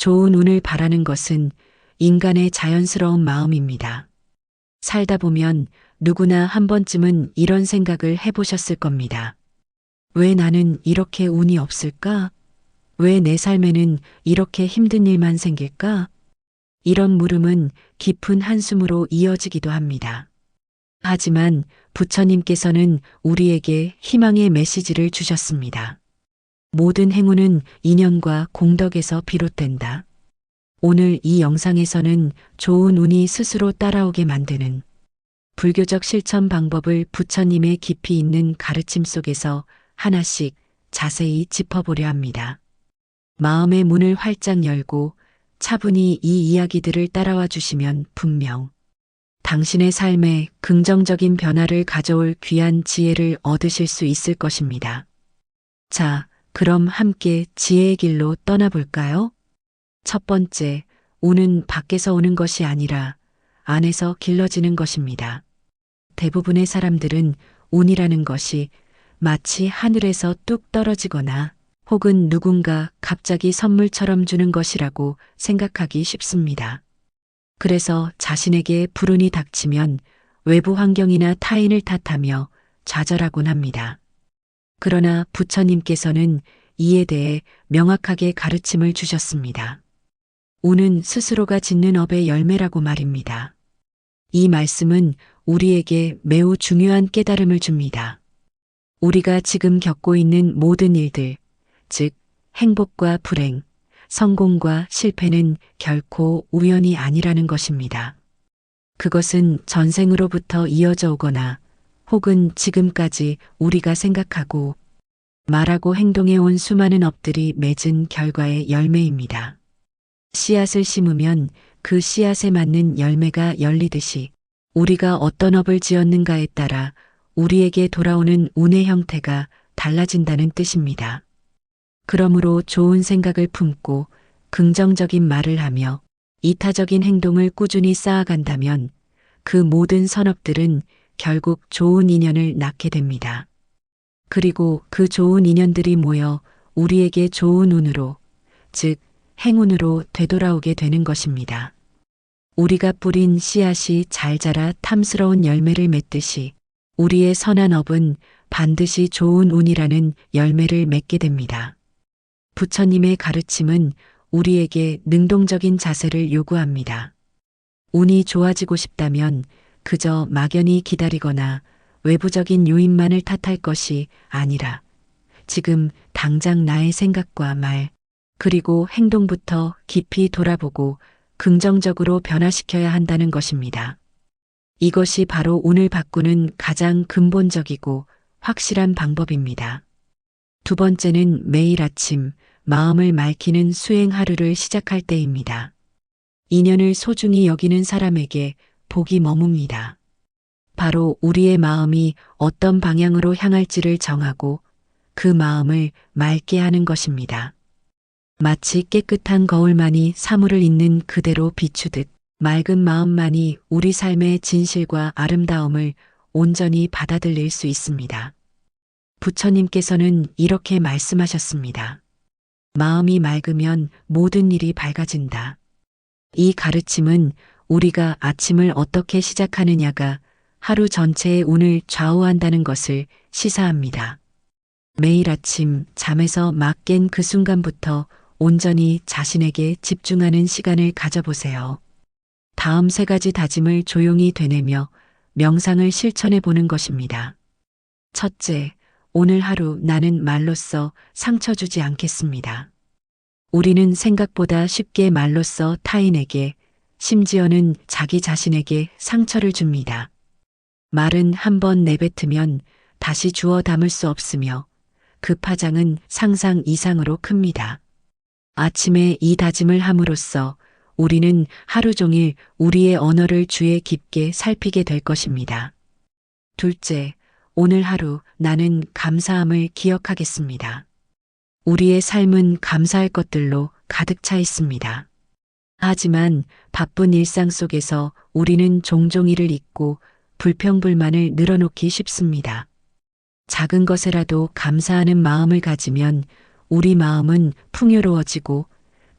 좋은 운을 바라는 것은 인간의 자연스러운 마음입니다. 살다 보면 누구나 한 번쯤은 이런 생각을 해보셨을 겁니다. 왜 나는 이렇게 운이 없을까? 왜 내 삶에는 이렇게 힘든 일만 생길까? 이런 물음은 깊은 한숨으로 이어지기도 합니다. 하지만 부처님께서는 우리에게 희망의 메시지를 주셨습니다. 모든 행운은 인연과 공덕에서 비롯된다. 오늘 이 영상에서는 좋은 운이 스스로 따라오게 만드는 불교적 실천 방법을 부처님의 깊이 있는 가르침 속에서 하나씩 자세히 짚어보려 합니다. 마음의 문을 활짝 열고 차분히 이 이야기들을 따라와 주시면 분명 당신의 삶에 긍정적인 변화를 가져올 귀한 지혜를 얻으실 수 있을 것입니다. 자, 그럼 함께 지혜의 길로 떠나볼까요? 첫 번째, 운은 밖에서 오는 것이 아니라 안에서 길러지는 것입니다. 대부분의 사람들은 운이라는 것이 마치 하늘에서 뚝 떨어지거나 혹은 누군가 갑자기 선물처럼 주는 것이라고 생각하기 쉽습니다. 그래서 자신에게 불운이 닥치면 외부 환경이나 타인을 탓하며 좌절하곤 합니다. 그러나 부처님께서는 이에 대해 명확하게 가르침을 주셨습니다. 운은 스스로가 짓는 업의 열매라고 말입니다. 이 말씀은 우리에게 매우 중요한 깨달음을 줍니다. 우리가 지금 겪고 있는 모든 일들, 즉 행복과 불행, 성공과 실패는 결코 우연이 아니라는 것입니다. 그것은 전생으로부터 이어져 오거나 혹은 지금까지 우리가 생각하고 말하고 행동해 온 수많은 업들이 맺은 결과의 열매입니다. 씨앗을 심으면 그 씨앗에 맞는 열매가 열리듯이 우리가 어떤 업을 지었는가에 따라 우리에게 돌아오는 운의 형태가 달라진다는 뜻입니다. 그러므로 좋은 생각을 품고 긍정적인 말을 하며 이타적인 행동을 꾸준히 쌓아간다면 그 모든 선업들은 결국 좋은 인연을 낳게 됩니다. 그리고 그 좋은 인연들이 모여 우리에게 좋은 운으로, 즉 행운으로 되돌아오게 되는 것입니다. 우리가 뿌린 씨앗이 잘 자라 탐스러운 열매를 맺듯이 우리의 선한 업은 반드시 좋은 운이라는 열매를 맺게 됩니다. 부처님의 가르침은 우리에게 능동적인 자세를 요구합니다. 운이 좋아지고 싶다면 그저 막연히 기다리거나 외부적인 요인만을 탓할 것이 아니라 지금 당장 나의 생각과 말, 그리고 행동부터 깊이 돌아보고 긍정적으로 변화시켜야 한다는 것입니다. 이것이 바로 운을 바꾸는 가장 근본적이고 확실한 방법입니다. 두 번째는 매일 아침 마음을 맑히는 수행 하루를 시작할 때입니다. 인연을 소중히 여기는 사람에게 복이 머뭅니다. 바로 우리의 마음이 어떤 방향으로 향할지를 정하고 그 마음을 맑게 하는 것입니다. 마치 깨끗한 거울만이 사물을 있는 그대로 비추듯 맑은 마음만이 우리 삶의 진실과 아름다움을 온전히 받아들일 수 있습니다. 부처님께서는 이렇게 말씀하셨습니다. 마음이 맑으면 모든 일이 밝아진다. 이 가르침은 우리가 아침을 어떻게 시작하느냐가 하루 전체의 운을 좌우한다는 것을 시사합니다. 매일 아침 잠에서 막 깬 그 순간부터 온전히 자신에게 집중하는 시간을 가져보세요. 다음 세 가지 다짐을 조용히 되뇌며 명상을 실천해 보는 것입니다. 첫째, 오늘 하루 나는 말로써 상처 주지 않겠습니다. 우리는 생각보다 쉽게 말로써 타인에게, 심지어는 자기 자신에게 상처를 줍니다. 말은 한 번 내뱉으면 다시 주워 담을 수 없으며 그 파장은 상상 이상으로 큽니다. 아침에 이 다짐을 함으로써 우리는 하루 종일 우리의 언어를 주의 깊게 살피게 될 것입니다. 둘째, 오늘 하루 나는 감사함을 기억하겠습니다. 우리의 삶은 감사할 것들로 가득 차 있습니다. 하지만 바쁜 일상 속에서 우리는 종종 이를 잊고 불평불만을 늘어놓기 쉽습니다. 작은 것에라도 감사하는 마음을 가지면 우리 마음은 풍요로워지고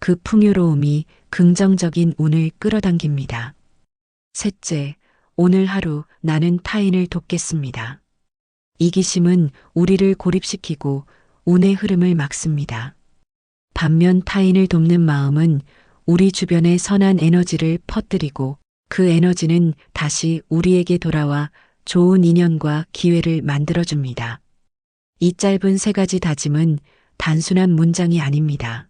그 풍요로움이 긍정적인 운을 끌어당깁니다. 셋째, 오늘 하루 나는 타인을 돕겠습니다. 이기심은 우리를 고립시키고 운의 흐름을 막습니다. 반면 타인을 돕는 마음은 우리 주변에 선한 에너지를 퍼뜨리고 그 에너지는 다시 우리에게 돌아와 좋은 인연과 기회를 만들어줍니다. 이 짧은 세 가지 다짐은 단순한 문장이 아닙니다.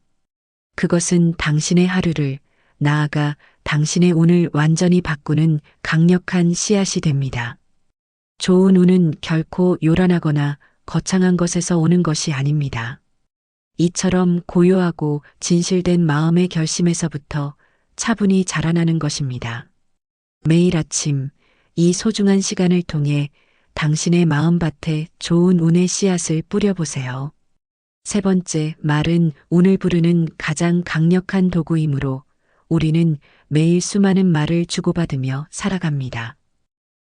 그것은 당신의 하루를, 나아가 당신의 운을 완전히 바꾸는 강력한 씨앗이 됩니다. 좋은 운은 결코 요란하거나 거창한 것에서 오는 것이 아닙니다. 이처럼 고요하고 진실된 마음의 결심에서부터 차분히 자라나는 것입니다. 매일 아침 이 소중한 시간을 통해 당신의 마음밭에 좋은 운의 씨앗을 뿌려보세요. 세 번째, 말은 운을 부르는 가장 강력한 도구이므로 우리는 매일 수많은 말을 주고받으며 살아갑니다.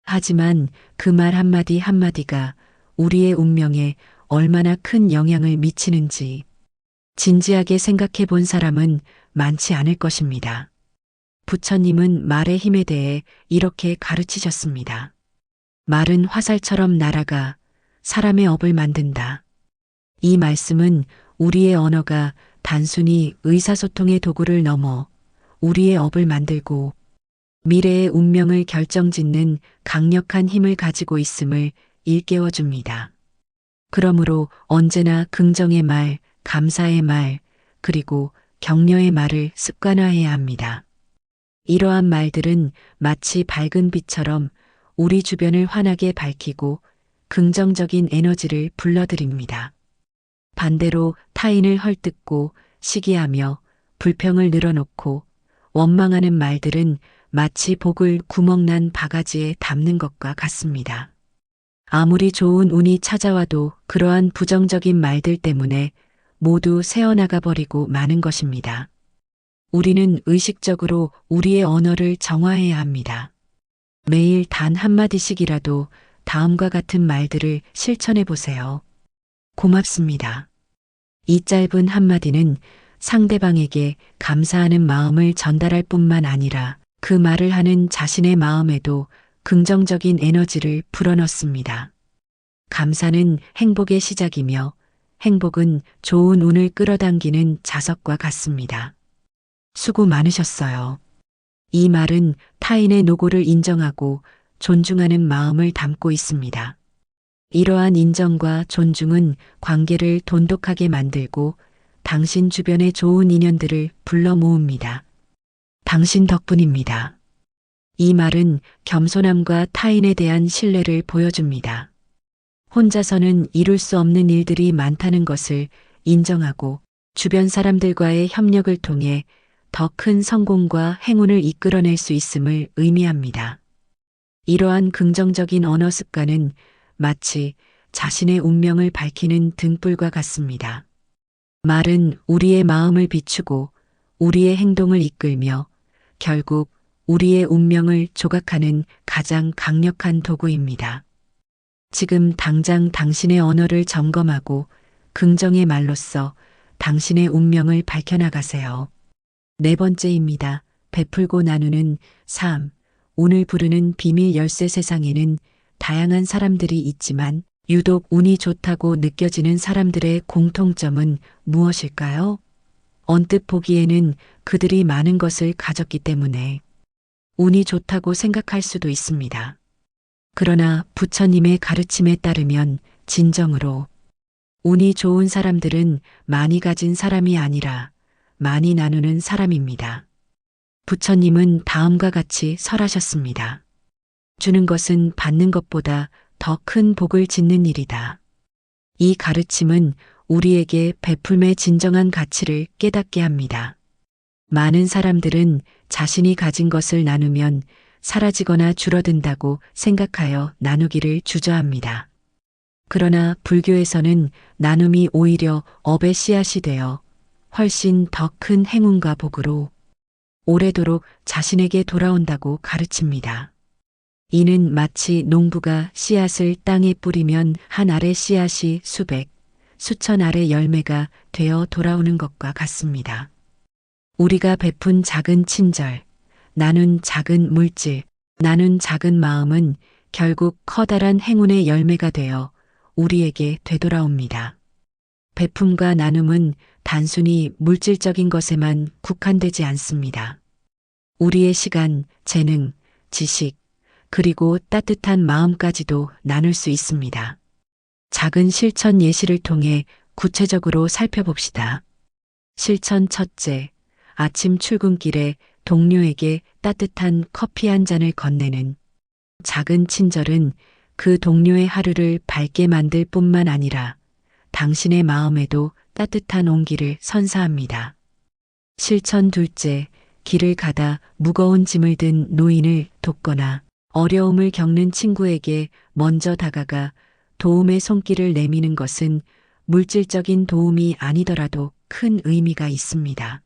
하지만 그 말 한마디 한마디가 우리의 운명에 얼마나 큰 영향을 미치는지 진지하게 생각해 본 사람은 많지 않을 것입니다. 부처님은 말의 힘에 대해 이렇게 가르치셨습니다. 말은 화살처럼 날아가 사람의 업을 만든다. 이 말씀은 우리의 언어가 단순히 의사소통의 도구를 넘어 우리의 업을 만들고 미래의 운명을 결정짓는 강력한 힘을 가지고 있음을 일깨워 줍니다. 그러므로 언제나 긍정의 말, 감사의 말, 그리고 격려의 말을 습관화해야 합니다. 이러한 말들은 마치 밝은 빛처럼 우리 주변을 환하게 밝히고 긍정적인 에너지를 불러들입니다. 반대로 타인을 헐뜯고 시기하며 불평을 늘어놓고 원망하는 말들은 마치 복을 구멍난 바가지에 담는 것과 같습니다. 아무리 좋은 운이 찾아와도 그러한 부정적인 말들 때문에 모두 새어나가 버리고 마는 것입니다. 우리는 의식적으로 우리의 언어를 정화해야 합니다. 매일 단 한마디씩이라도 다음과 같은 말들을 실천해 보세요. 고맙습니다. 이 짧은 한마디는 상대방에게 감사하는 마음을 전달할 뿐만 아니라 그 말을 하는 자신의 마음에도 긍정적인 에너지를 불어넣습니다. 감사는 행복의 시작이며 행복은 좋은 운을 끌어당기는 자석과 같습니다. 수고 많으셨어요. 이 말은 타인의 노고를 인정하고 존중하는 마음을 담고 있습니다. 이러한 인정과 존중은 관계를 돈독하게 만들고 당신 주변의 좋은 인연들을 불러 모읍니다. 당신 덕분입니다. 이 말은 겸손함과 타인에 대한 신뢰를 보여줍니다. 혼자서는 이룰 수 없는 일들이 많다는 것을 인정하고 주변 사람들과의 협력을 통해 더 큰 성공과 행운을 이끌어낼 수 있음을 의미합니다. 이러한 긍정적인 언어 습관은 마치 자신의 운명을 밝히는 등불과 같습니다. 말은 우리의 마음을 비추고 우리의 행동을 이끌며 결국 우리의 운명을 조각하는 가장 강력한 도구입니다. 지금 당장 당신의 언어를 점검하고 긍정의 말로써 당신의 운명을 밝혀나가세요. 네 번째입니다. 베풀고 나누는 삶. 운을 부르는 비밀 열쇠. 세상에는 다양한 사람들이 있지만 유독 운이 좋다고 느껴지는 사람들의 공통점은 무엇일까요? 언뜻 보기에는 그들이 많은 것을 가졌기 때문에 운이 좋다고 생각할 수도 있습니다. 그러나 부처님의 가르침에 따르면 진정으로 운이 좋은 사람들은 많이 가진 사람이 아니라 많이 나누는 사람입니다. 부처님은 다음과 같이 설하셨습니다. 주는 것은 받는 것보다 더 큰 복을 짓는 일이다. 이 가르침은 우리에게 베풀매 진정한 가치를 깨닫게 합니다. 많은 사람들은 자신이 가진 것을 나누면 사라지거나 줄어든다고 생각하여 나누기를 주저합니다. 그러나 불교에서는 나눔이 오히려 업의 씨앗이 되어 훨씬 더 큰 행운과 복으로 오래도록 자신에게 돌아온다고 가르칩니다. 이는 마치 농부가 씨앗을 땅에 뿌리면 한 알의 씨앗이 수백, 수천 알의 열매가 되어 돌아오는 것과 같습니다. 우리가 베푼 작은 친절, 나눈 작은 물질, 나눈 작은 마음은 결국 커다란 행운의 열매가 되어 우리에게 되돌아옵니다. 베품과 나눔은 단순히 물질적인 것에만 국한되지 않습니다. 우리의 시간, 재능, 지식, 그리고 따뜻한 마음까지도 나눌 수 있습니다. 작은 실천 예시를 통해 구체적으로 살펴봅시다. 실천 첫째, 아침 출근길에 동료에게 따뜻한 커피 한 잔을 건네는 작은 친절은 그 동료의 하루를 밝게 만들 뿐만 아니라 당신의 마음에도 따뜻한 온기를 선사합니다. 실천 둘째, 길을 가다 무거운 짐을 든 노인을 돕거나 어려움을 겪는 친구에게 먼저 다가가 도움의 손길을 내미는 것은 물질적인 도움이 아니더라도 큰 의미가 있습니다.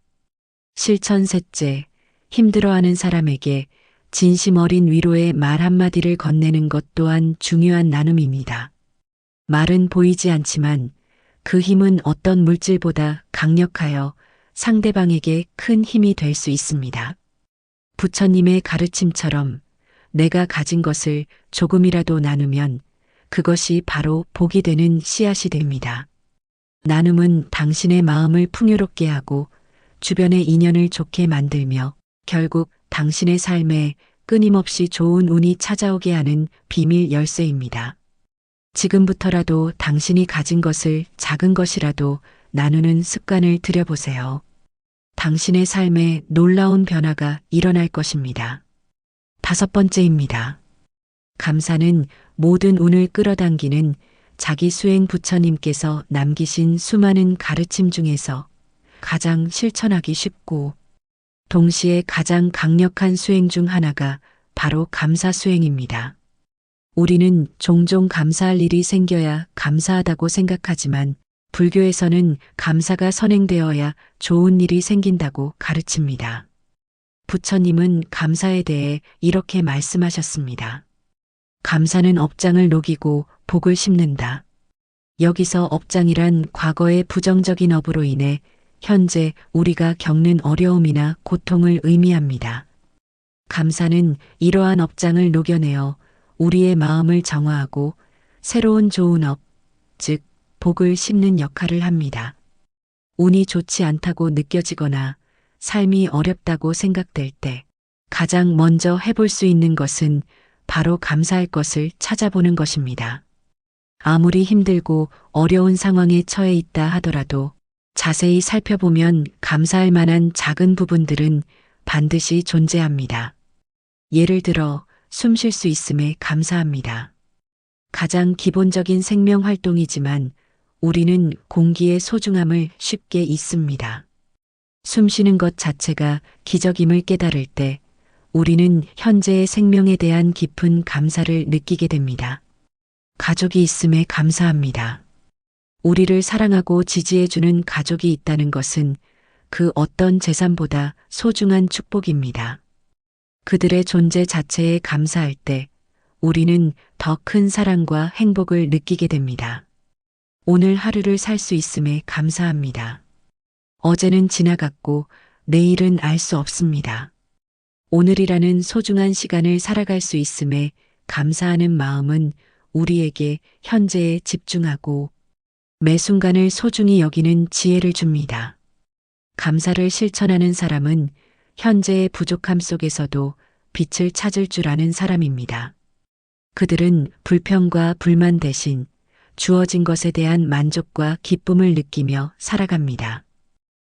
실천 셋째, 힘들어하는 사람에게 진심 어린 위로의 말 한마디를 건네는 것 또한 중요한 나눔입니다. 말은 보이지 않지만 그 힘은 어떤 물질보다 강력하여 상대방에게 큰 힘이 될 수 있습니다. 부처님의 가르침처럼 내가 가진 것을 조금이라도 나누면 그것이 바로 복이 되는 씨앗이 됩니다. 나눔은 당신의 마음을 풍요롭게 하고 주변의 인연을 좋게 만들며 결국 당신의 삶에 끊임없이 좋은 운이 찾아오게 하는 비밀 열쇠입니다. 지금부터라도 당신이 가진 것을 작은 것이라도 나누는 습관을 들여보세요. 당신의 삶에 놀라운 변화가 일어날 것입니다. 다섯 번째입니다. 감사는 모든 운을 끌어당기는 자기 수행 부처님께서 남기신 수많은 가르침 중에서 가장 실천하기 쉽고 동시에 가장 강력한 수행 중 하나가 바로 감사 수행입니다. 우리는 종종 감사할 일이 생겨야 감사하다고 생각하지만 불교에서는 감사가 선행되어야 좋은 일이 생긴다고 가르칩니다. 부처님은 감사에 대해 이렇게 말씀하셨습니다. 감사는 업장을 녹이고 복을 심는다. 여기서 업장이란 과거의 부정적인 업으로 인해 현재 우리가 겪는 어려움이나 고통을 의미합니다. 감사는 이러한 업장을 녹여내어 우리의 마음을 정화하고 새로운 좋은 업, 즉 복을 심는 역할을 합니다. 운이 좋지 않다고 느껴지거나 삶이 어렵다고 생각될 때 가장 먼저 해볼 수 있는 것은 바로 감사할 것을 찾아보는 것입니다. 아무리 힘들고 어려운 상황에 처해 있다 하더라도 자세히 살펴보면 감사할 만한 작은 부분들은 반드시 존재합니다. 예를 들어 숨 쉴 수 있음에 감사합니다. 가장 기본적인 생명 활동이지만 우리는 공기의 소중함을 쉽게 잊습니다. 숨 쉬는 것 자체가 기적임을 깨달을 때 우리는 현재의 생명에 대한 깊은 감사를 느끼게 됩니다. 가족이 있음에 감사합니다. 우리를 사랑하고 지지해주는 가족이 있다는 것은 그 어떤 재산보다 소중한 축복입니다. 그들의 존재 자체에 감사할 때 우리는 더 큰 사랑과 행복을 느끼게 됩니다. 오늘 하루를 살 수 있음에 감사합니다. 어제는 지나갔고 내일은 알 수 없습니다. 오늘이라는 소중한 시간을 살아갈 수 있음에 감사하는 마음은 우리에게 현재에 집중하고 매 순간을 소중히 여기는 지혜를 줍니다. 감사를 실천하는 사람은 현재의 부족함 속에서도 빛을 찾을 줄 아는 사람입니다. 그들은 불평과 불만 대신 주어진 것에 대한 만족과 기쁨을 느끼며 살아갑니다.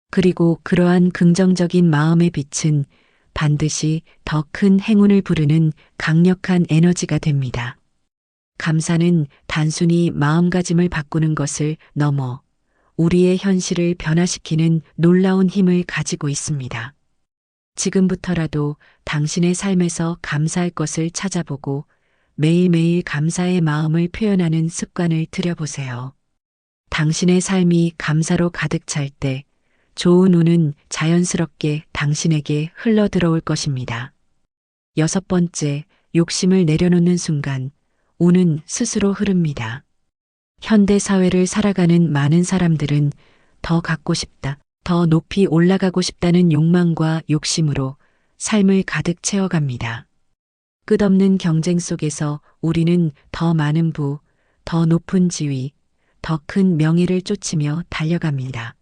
그리고 그러한 긍정적인 마음의 빛은 반드시 더 큰 행운을 부르는 강력한 에너지가 됩니다. 감사는 단순히 마음가짐을 바꾸는 것을 넘어 우리의 현실을 변화시키는 놀라운 힘을 가지고 있습니다. 지금부터라도 당신의 삶에서 감사할 것을 찾아보고 매일매일 감사의 마음을 표현하는 습관을 들여보세요. 당신의 삶이 감사로 가득 찰 때 좋은 운은 자연스럽게 당신에게 흘러들어올 것입니다. 여섯 번째, 욕심을 내려놓는 순간 운은 스스로 흐릅니다. 현대 사회를 살아가는 많은 사람들은 더 갖고 싶다, 더 높이 올라가고 싶다는 욕망과 욕심으로 삶을 가득 채워갑니다. 끝없는 경쟁 속에서 우리는 더 많은 부, 더 높은 지위, 더 큰 명예를 쫓으며 달려갑니다.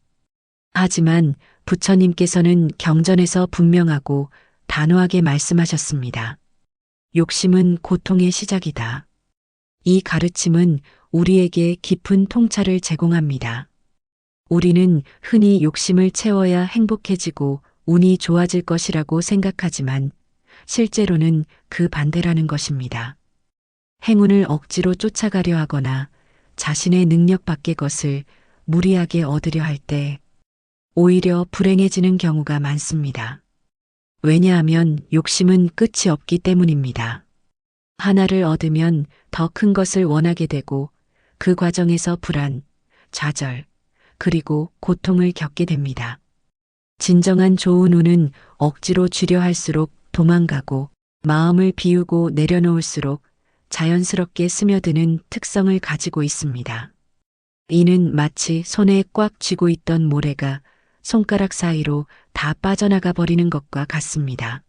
하지만 부처님께서는 경전에서 분명하고 단호하게 말씀하셨습니다. 욕심은 고통의 시작이다. 이 가르침은 우리에게 깊은 통찰을 제공합니다. 우리는 흔히 욕심을 채워야 행복해지고 운이 좋아질 것이라고 생각하지만 실제로는 그 반대라는 것입니다. 행운을 억지로 쫓아가려 하거나 자신의 능력 밖의 것을 무리하게 얻으려 할 때 오히려 불행해지는 경우가 많습니다. 왜냐하면 욕심은 끝이 없기 때문입니다. 하나를 얻으면 더 큰 것을 원하게 되고 그 과정에서 불안, 좌절, 그리고 고통을 겪게 됩니다. 진정한 좋은 운은 억지로 주려 할수록 도망가고 마음을 비우고 내려놓을수록 자연스럽게 스며드는 특성을 가지고 있습니다. 이는 마치 손에 꽉 쥐고 있던 모래가 손가락 사이로 다 빠져나가 버리는 것과 같습니다.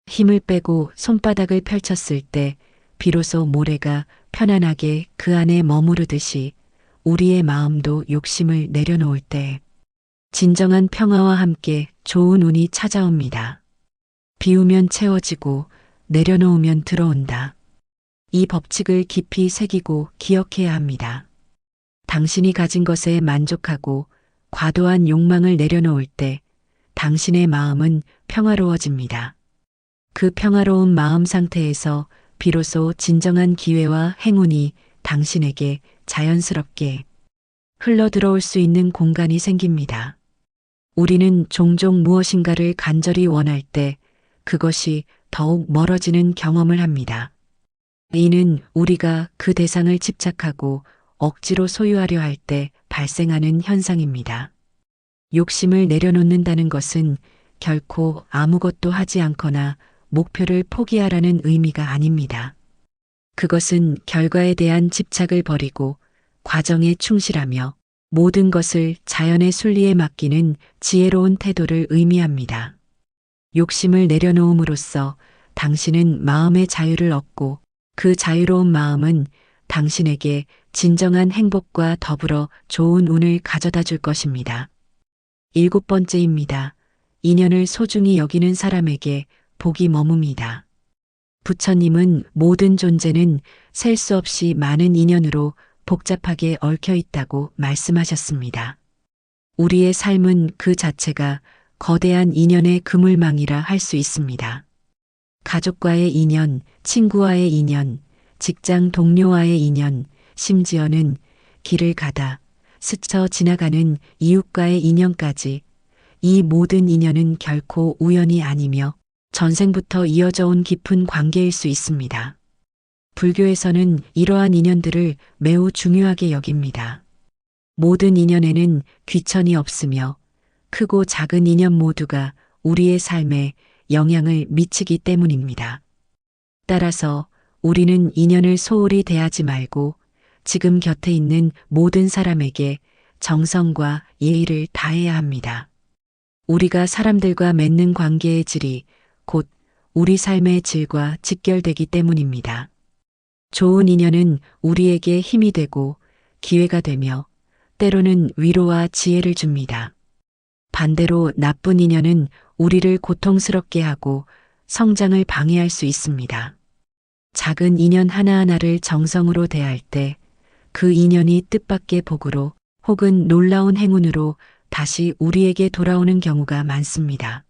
힘을 빼고 손바닥을 펼쳤을 때 비로소 모래가 편안하게 그 안에 머무르듯이 우리의 마음도 욕심을 내려놓을 때 진정한 평화와 함께 좋은 운이 찾아옵니다. 비우면 채워지고 내려놓으면 들어온다. 이 법칙을 깊이 새기고 기억해야 합니다. 당신이 가진 것에 만족하고 과도한 욕망을 내려놓을 때 당신의 마음은 평화로워집니다. 그 평화로운 마음 상태에서 비로소 진정한 기회와 행운이 당신에게 자연스럽게 흘러들어올 수 있는 공간이 생깁니다. 우리는 종종 무엇인가를 간절히 원할 때 그것이 더욱 멀어지는 경험을 합니다. 이는 우리가 그 대상을 집착하고 억지로 소유하려 할 때 발생하는 현상입니다. 욕심을 내려놓는다는 것은 결코 아무것도 하지 않거나 목표를 포기하라는 의미가 아닙니다. 그것은 결과에 대한 집착을 버리고 과정에 충실하며 모든 것을 자연의 순리에 맡기는 지혜로운 태도를 의미합니다. 욕심을 내려놓음으로써 당신은 마음의 자유를 얻고 그 자유로운 마음은 당신에게 진정한 행복과 더불어 좋은 운을 가져다 줄 것입니다. 7번째입니다. 인연을 소중히 여기는 사람에게 복이 머뭅니다. 부처님은 모든 존재는 셀 수 없이 많은 인연으로 복잡하게 얽혀 있다고 말씀하셨습니다. 우리의 삶은 그 자체가 거대한 인연의 그물망이라 할 수 있습니다. 가족과의 인연, 친구와의 인연, 직장 동료와의 인연, 심지어는 길을 가다 스쳐 지나가는 이웃과의 인연까지 이 모든 인연은 결코 우연이 아니며 전생부터 이어져 온 깊은 관계일 수 있습니다. 불교에서는 이러한 인연들을 매우 중요하게 여깁니다. 모든 인연에는 귀천이 없으며 크고 작은 인연 모두가 우리의 삶에 영향을 미치기 때문입니다. 따라서 우리는 인연을 소홀히 대하지 말고 지금 곁에 있는 모든 사람에게 정성과 예의를 다해야 합니다. 우리가 사람들과 맺는 관계의 질이 곧 우리 삶의 질과 직결되기 때문입니다. 좋은 인연은 우리에게 힘이 되고 기회가 되며 때로는 위로와 지혜를 줍니다. 반대로 나쁜 인연은 우리를 고통스럽게 하고 성장을 방해할 수 있습니다. 작은 인연 하나하나를 정성으로 대할 때 그 인연이 뜻밖의 복으로 혹은 놀라운 행운으로 다시 우리에게 돌아오는 경우가 많습니다.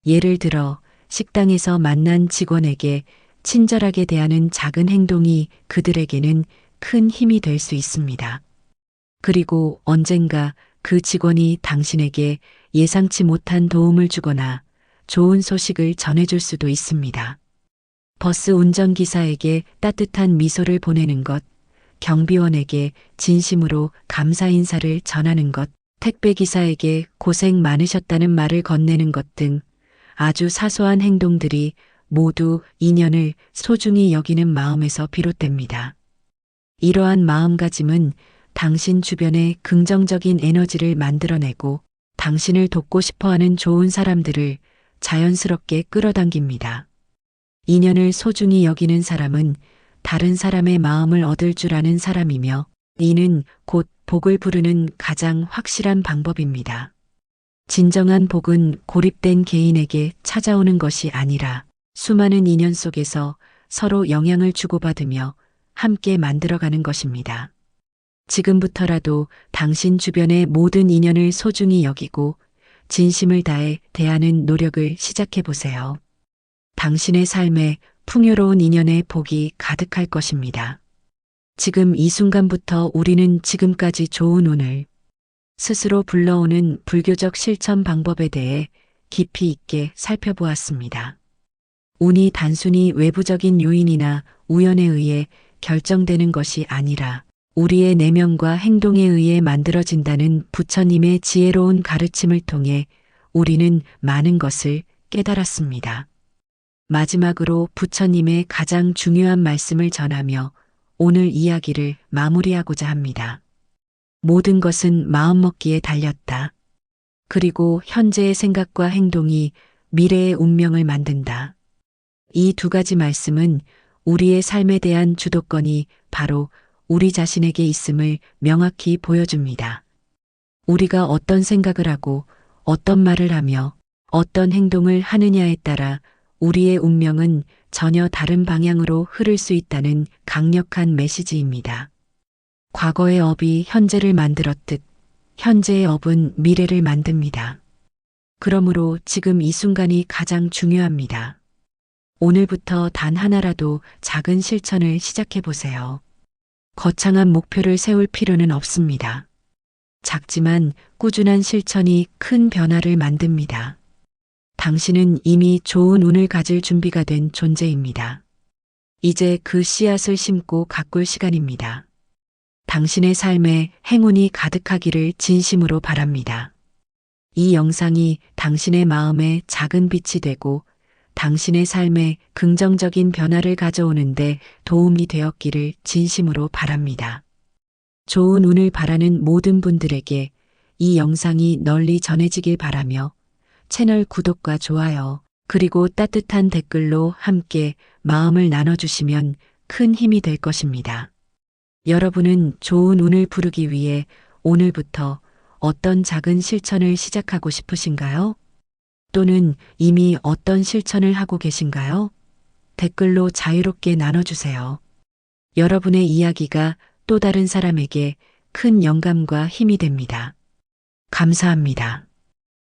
예를 들어 식당에서 만난 직원에게 친절하게 대하는 작은 행동이 그들에게는 큰 힘이 될 수 있습니다. 그리고 언젠가 그 직원이 당신에게 예상치 못한 도움을 주거나 좋은 소식을 전해줄 수도 있습니다. 버스 운전기사에게 따뜻한 미소를 보내는 것, 경비원에게 진심으로 감사 인사를 전하는 것, 택배기사에게 고생 많으셨다는 말을 건네는 것 등 아주 사소한 행동들이 모두 인연을 소중히 여기는 마음에서 비롯됩니다. 이러한 마음가짐은 당신 주변에 긍정적인 에너지를 만들어내고 당신을 돕고 싶어 하는 좋은 사람들을 자연스럽게 끌어당깁니다. 인연을 소중히 여기는 사람은 다른 사람의 마음을 얻을 줄 아는 사람이며 이는 곧 복을 부르는 가장 확실한 방법입니다. 진정한 복은 고립된 개인에게 찾아오는 것이 아니라 수많은 인연 속에서 서로 영향을 주고받으며 함께 만들어가는 것입니다. 지금부터라도 당신 주변의 모든 인연을 소중히 여기고 진심을 다해 대하는 노력을 시작해 보세요. 당신의 삶에 풍요로운 인연의 복이 가득할 것입니다. 지금 이 순간부터 우리는 지금까지 좋은 운을 스스로 불러오는 불교적 실천 방법에 대해 깊이 있게 살펴보았습니다. 운이 단순히 외부적인 요인이나 우연에 의해 결정되는 것이 아니라 우리의 내면과 행동에 의해 만들어진다는 부처님의 지혜로운 가르침을 통해 우리는 많은 것을 깨달았습니다. 마지막으로 부처님의 가장 중요한 말씀을 전하며 오늘 이야기를 마무리하고자 합니다. 모든 것은 마음먹기에 달렸다. 그리고 현재의 생각과 행동이 미래의 운명을 만든다. 이 두 가지 말씀은 우리의 삶에 대한 주도권이 바로 우리 자신에게 있음을 명확히 보여줍니다. 우리가 어떤 생각을 하고 어떤 말을 하며 어떤 행동을 하느냐에 따라 우리의 운명은 전혀 다른 방향으로 흐를 수 있다는 강력한 메시지입니다. 과거의 업이 현재를 만들었듯 현재의 업은 미래를 만듭니다. 그러므로 지금 이 순간이 가장 중요합니다. 오늘부터 단 하나라도 작은 실천을 시작해 보세요. 거창한 목표를 세울 필요는 없습니다. 작지만 꾸준한 실천이 큰 변화를 만듭니다. 당신은 이미 좋은 운을 가질 준비가 된 존재입니다. 이제 그 씨앗을 심고 가꿀 시간입니다. 당신의 삶에 행운이 가득하기를 진심으로 바랍니다. 이 영상이 당신의 마음에 작은 빛이 되고 당신의 삶에 긍정적인 변화를 가져오는데 도움이 되었기를 진심으로 바랍니다. 좋은 운을 바라는 모든 분들에게 이 영상이 널리 전해지길 바라며 채널 구독과 좋아요, 그리고 따뜻한 댓글로 함께 마음을 나눠주시면 큰 힘이 될 것입니다. 여러분은 좋은 운을 부르기 위해 오늘부터 어떤 작은 실천을 시작하고 싶으신가요? 또는 이미 어떤 실천을 하고 계신가요? 댓글로 자유롭게 나눠주세요. 여러분의 이야기가 또 다른 사람에게 큰 영감과 힘이 됩니다. 감사합니다.